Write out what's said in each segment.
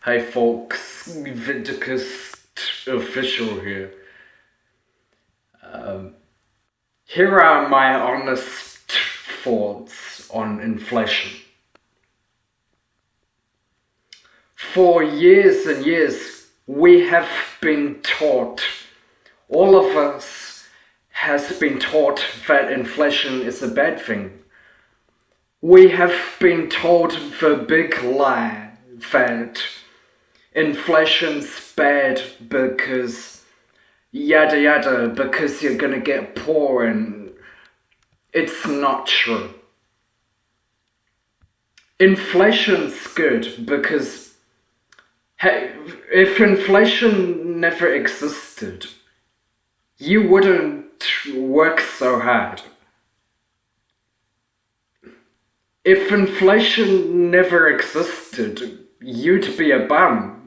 Hey folks, Vyndakist official here. Here are my honest thoughts on inflation. For years and years, we have been taught, all of us has been taught that inflation is a bad thing. We have been told the big lie that inflation's bad because yada yada, because you're gonna get poor, and it's not true. Inflation's good because, hey, if inflation never existed, you wouldn't work so hard. If inflation never existed, you'd be a bum.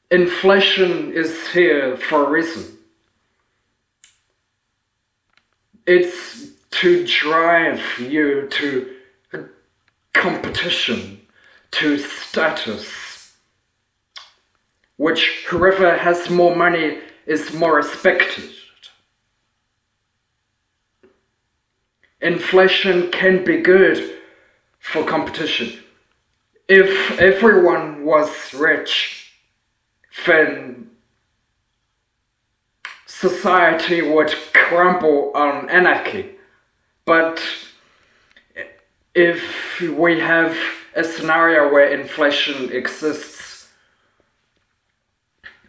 Inflation is here for a reason. It's to drive you to competition, to status, which whoever has more money is more respected. Inflation can be good for competition. If everyone was rich, then society would crumble on anarchy. But if we have a scenario where inflation exists,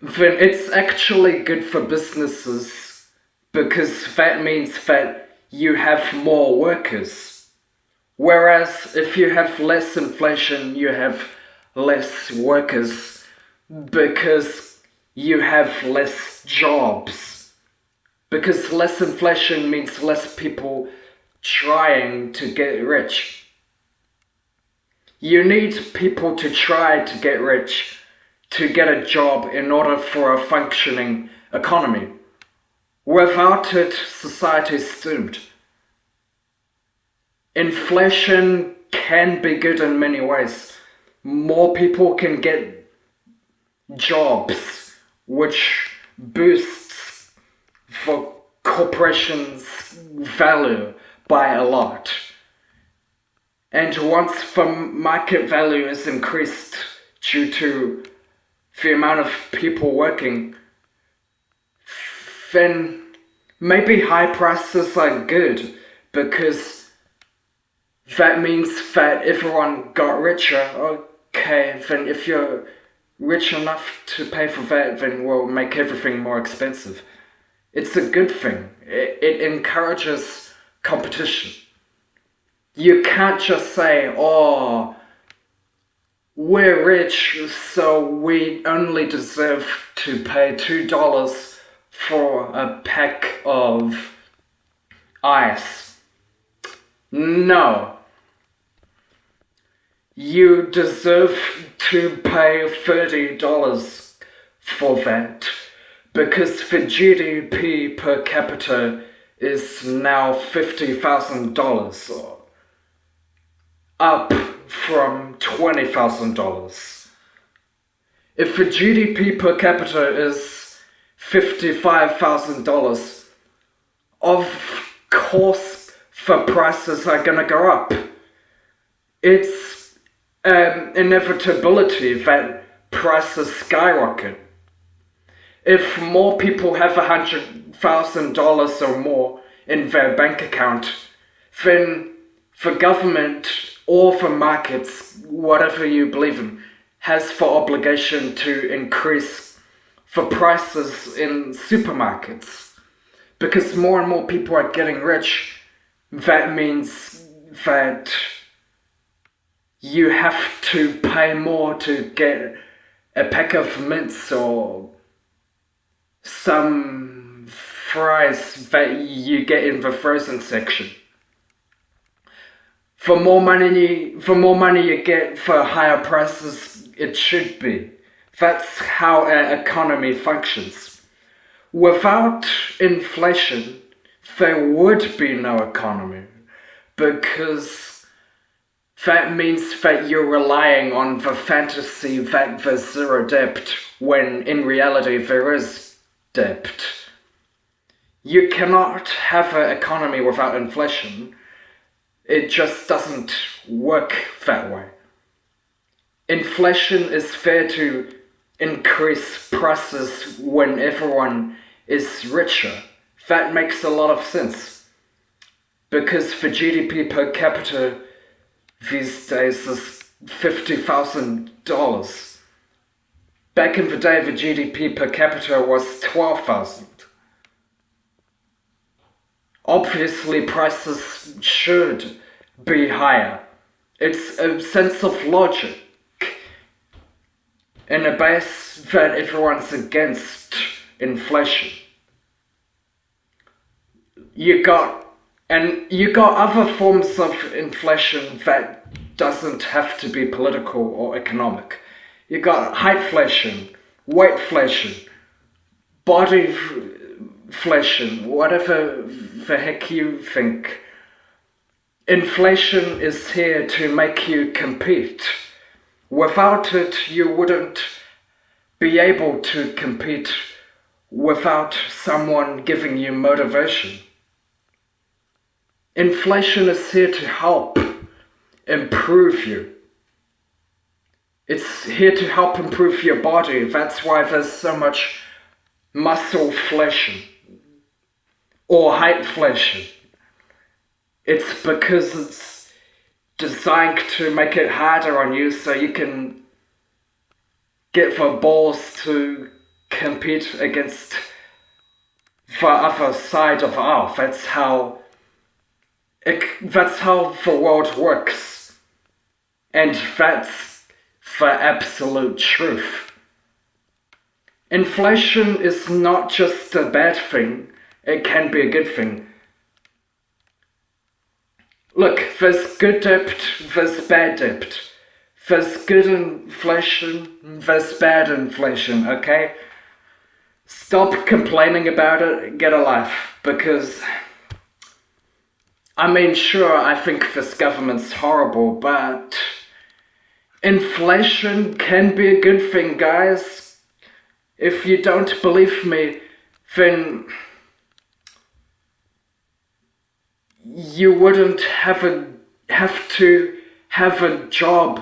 then it's actually good for businesses, because that means that you have more workers. Whereas if you have less inflation, you have less workers, because you have less jobs. Because less inflation means less people trying to get rich. You need people to try to get rich, to get a job in order for a functioning economy. Without it, society is doomed. Inflation can be good in many ways. More people can get jobs, which boosts the corporation's value by a lot. And once the market value is increased due to the amount of people working, then maybe high prices are good, because that means that everyone got richer. Okay, then if you're rich enough to pay for that, then we'll make everything more expensive. It's a good thing. It encourages competition. You can't just say, oh, we're rich, so we only deserve to pay $2 for a pack of ice. No. You deserve to pay $30 for that, because the GDP per capita is now $50,000, up from $20,000. If the GDP per capita is $55,000, of course the prices are gonna go up. It's an inevitability that prices skyrocket. If more people have $100,000 or more in their bank account, then the government or the markets, whatever you believe in, has the obligation to increase the prices in supermarkets. Because more and more people are getting rich, that means that you have to pay more to get a pack of mints or some fries that you get in the frozen section. For more money you get, for higher prices it should be. That's how an economy functions. Without inflation, there would be no economy, because that means that you're relying on the fantasy that there's zero debt, when in reality there is debt. You cannot have an economy without inflation. It just doesn't work that way. Inflation is there to increase prices when everyone is richer. That makes a lot of sense. Because the GDP per capita these days is $50,000. Back in the day, the GDP per capita was 12,000. Obviously, prices should be higher. It's a sense of logic and a base that everyone's against inflation. You got other forms of inflation that doesn't have to be political or economic. You got heightflation, weightflation, bodyflation, whatever the heck you think. Inflation is here to make you compete. Without it, you wouldn't be able to compete without someone giving you motivation. Inflation is here to help improve you. It's here to help improve your body. That's why there's so much muscleflation or heightflation. It's because it's designed to make it harder on you so you can get the balls to compete against the other side of Earth. That's how the world works. And that's the absolute truth. Inflation is not just a bad thing, it can be a good thing. Look, there's good debt, there's bad debt. There's good inflation, there's bad inflation, okay? Stop complaining about it, get a life, because sure, I think this government's horrible, but inflation can be a good thing, guys. If you don't believe me, then you wouldn't have to have a job.